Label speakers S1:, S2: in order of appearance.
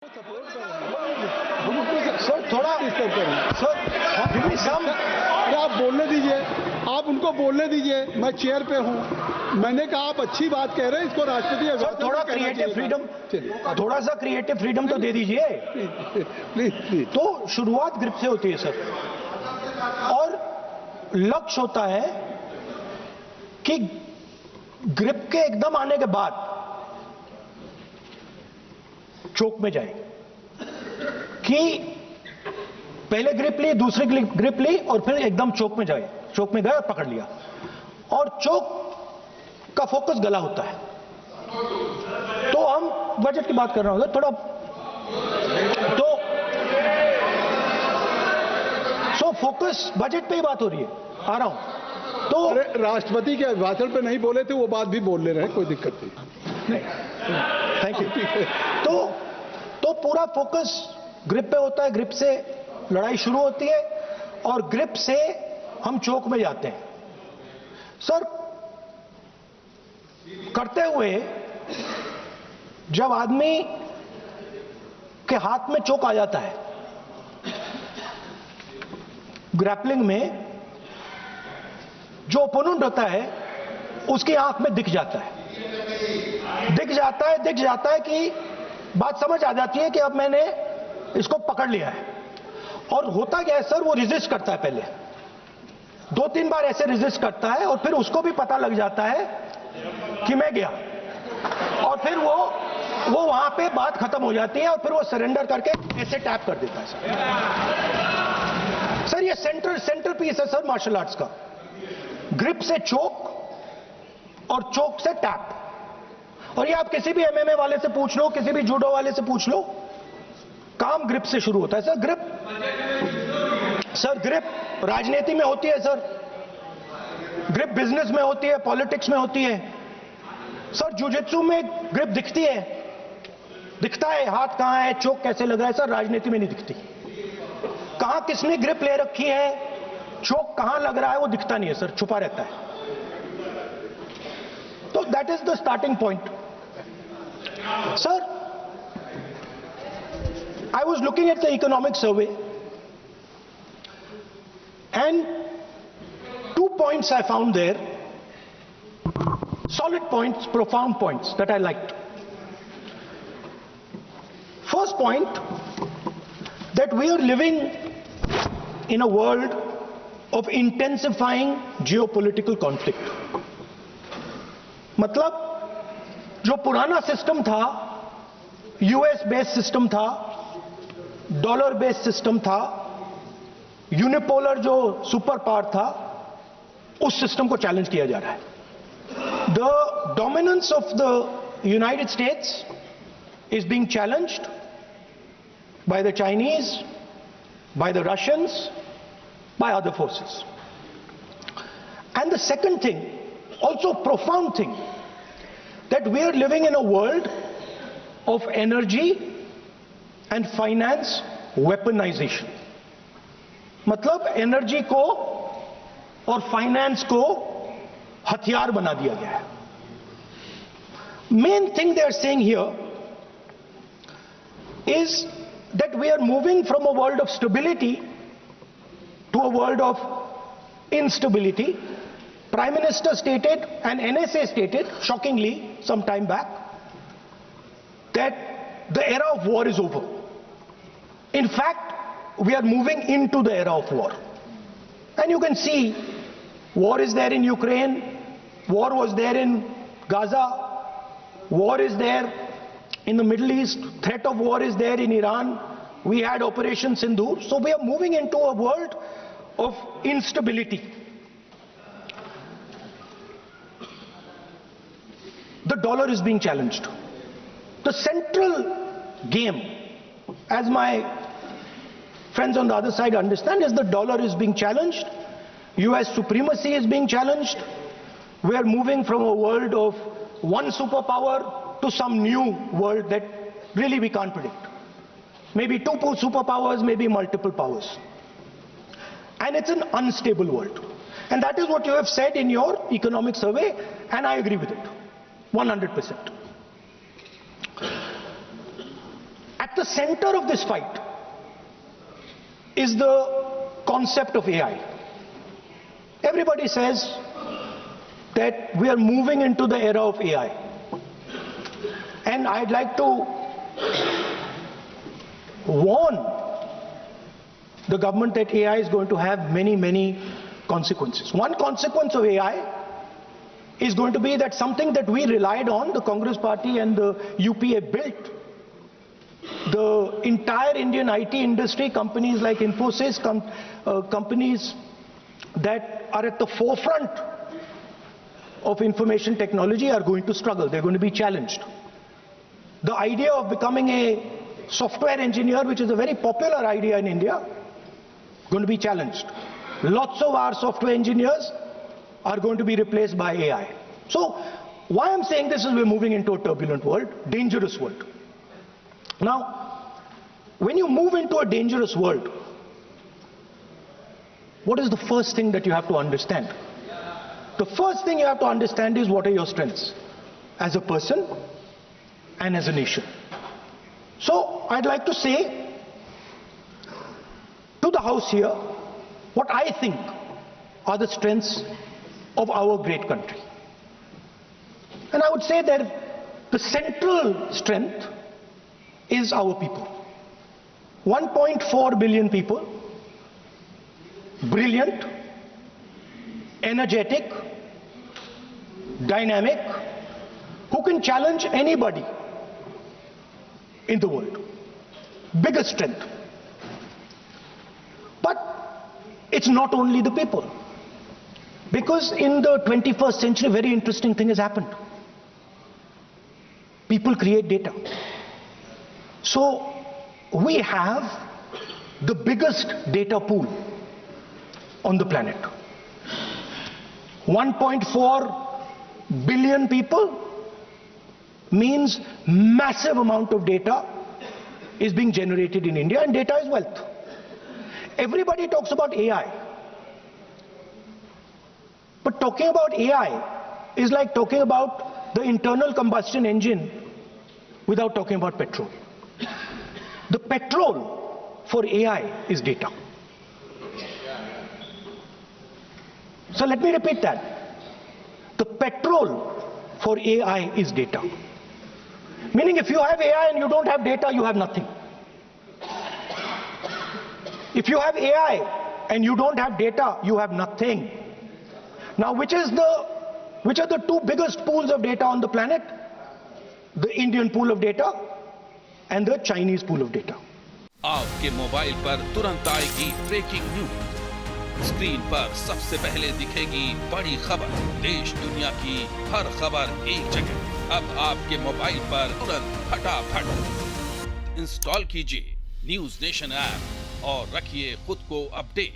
S1: Support कर रहे हैं सर, थोड़ा डिस्टर्ब करें सर। अरे आप बोलने दीजिए, आप उनको बोलने दीजिए। मैं चेयर पे हूँ, मैंने कहा आप अच्छी बात कह रहे हैं, इसको राष्ट्रपति
S2: थोड़ा क्रिएटिव फ्रीडम, थोड़ा सा क्रिएटिव फ्रीडम तो दे दीजिए
S1: प्लीज।
S2: तो शुरुआत ग्रिप से होती है सर, और लक्ष्य होता है कि ग्रिप के एकदम आने के बाद चोक में जाए, कि पहले ग्रिप ली, दूसरी ग्रिप ली और फिर एकदम चोक में जाए। चोक में गए और पकड़ लिया, और चोक का फोकस गला होता है। तो हम बजट की बात कर रहे हैं थोड़ा, तो फोकस बजट पे ही बात हो रही है, आ रहा हूं। तो
S1: राष्ट्रपति के अभिभाषण पे नहीं बोले थे, वो बात भी बोल ले रहे हैं, कोई दिक्कत नहीं।
S2: Thank you. तो पूरा फोकस ग्रिप पे होता है, ग्रिप से लड़ाई शुरू होती है और ग्रिप से हम चोक में जाते हैं। सर, करते हुए जब आदमी के हाथ में चोक आ जाता है ग्रैपलिंग में, जो ओपोनेंट होता है उसकी आंख में दिख जाता है कि बात समझ आ जाती है कि अब मैंने इसको पकड़ लिया है। और होता क्या है सर, वो रेजिस्ट करता है, पहले 2-3 बार ऐसे रेजिस्ट करता है और फिर उसको भी पता लग जाता है कि मैं गया, और फिर वो वहां पे बात खत्म हो जाती है और फिर वो सरेंडर करके ऐसे टैप कर देता है सर। ये सेंट्रल पीस है सर मार्शल आर्ट्स का, ग्रिप से चोक और चोक से टैप। और ये आप किसी भी एमएमए वाले से पूछ लो, किसी भी जूडो वाले से पूछ लो, काम ग्रिप से शुरू होता है सर। ग्रिप राजनीति में होती है सर, ग्रिप बिजनेस में होती है, पॉलिटिक्स में होती है सर। जुजित्सु में ग्रिप दिखता है हाथ कहां है, चोक कैसे लग रहा है सर, राजनीति में नहीं दिखती। कहां किसने ग्रिप ले रखी है, चोक कहां लग रहा है, वो दिखता नहीं है सर, छुपा रहता है। तो that is the starting point sir. I was looking at the economic survey and 2 points I found there, solid points, profound points that I liked. First point, that we are living in a world of intensifying geopolitical conflict. मतलब जो पुराना system था, US based system था, dollar based system था, unipolar जो super power था, उस system को चैलेंज किया जा रहा है। The dominance of the United states is being challenged by the Chinese, by the Russians, by other forces. And the second thing, also profound thing, that we are living in a world of energy and finance weaponization. मतलब energy को और finance को हथियार बना दिया गया है। Main thing they are saying here is that we are moving from a world of stability to a world of instability. Prime Minister stated and NSA stated, shockingly, some time back, that the era of war is over. In fact, we are moving into the era of war. And you can see, war is there in Ukraine, war was there in Gaza, war is there in the Middle East, threat of war is there in Iran, we had Operation Sindoor. So we are moving into a world of instability. The dollar is being challenged. The central game, as my friends on the other side understand, is the dollar is being challenged. US supremacy is being challenged. We are moving from a world of one superpower to some new world that really we can't predict. Maybe 2 superpowers, maybe multiple powers. And it's an unstable world. And that is what you have said in your economic survey, and I agree with it. 100%. At the center of this fight is the concept of AI. Everybody says that we are moving into the era of AI. And I'd like to warn the government that AI is going to have many, many consequences. One consequence of AI is going to be that something that we relied on, the Congress Party and the UPA built, the entire Indian IT industry, companies like Infosys, companies that are at the forefront of information technology are going to struggle. They're going to be challenged. The idea of becoming a software engineer, which is a very popular idea in India, going to be challenged. Lots of our software engineers are going to be replaced by AI. So why I'm saying this is we're moving into a turbulent world, dangerous world. Now, when you move into a dangerous world, what is the first thing that you have to understand? The first thing you have to understand is what are your strengths as a person and as a nation. So I'd like to say to the House here what I think are the strengths of our great country. And I would say that the central strength is our people. 1.4 billion people, brilliant, energetic, dynamic, who can challenge anybody in the world. Biggest strength. But it's not only the people. Because in the 21st century, a very interesting thing has happened. People create data. So we have the biggest data pool on the planet. 1.4 billion people means massive amount of data is being generated in India, and data is wealth. Everybody talks about AI. But talking about AI is like talking about the internal combustion engine without talking about petrol. The petrol for AI is data. So let me repeat that. The petrol for AI is data. Meaning if you have AI and you don't have data, you have nothing. If you have AI and you don't have data, you have nothing. Now which are the two biggest pools of data on the planet? The Indian pool of data and the Chinese pool of data.
S3: आपके mobile पर तुरंत आएगी breaking news. Screen पर सबसे पहले दिखेगी बड़ी खबर। देश दुनिया की हर खबर एक जगह। अब आपके मोबाइल पर तुरंत फटाफट इंस्टॉल कीजिए न्यूज नेशन ऐप और रखिए खुद को अपडेट।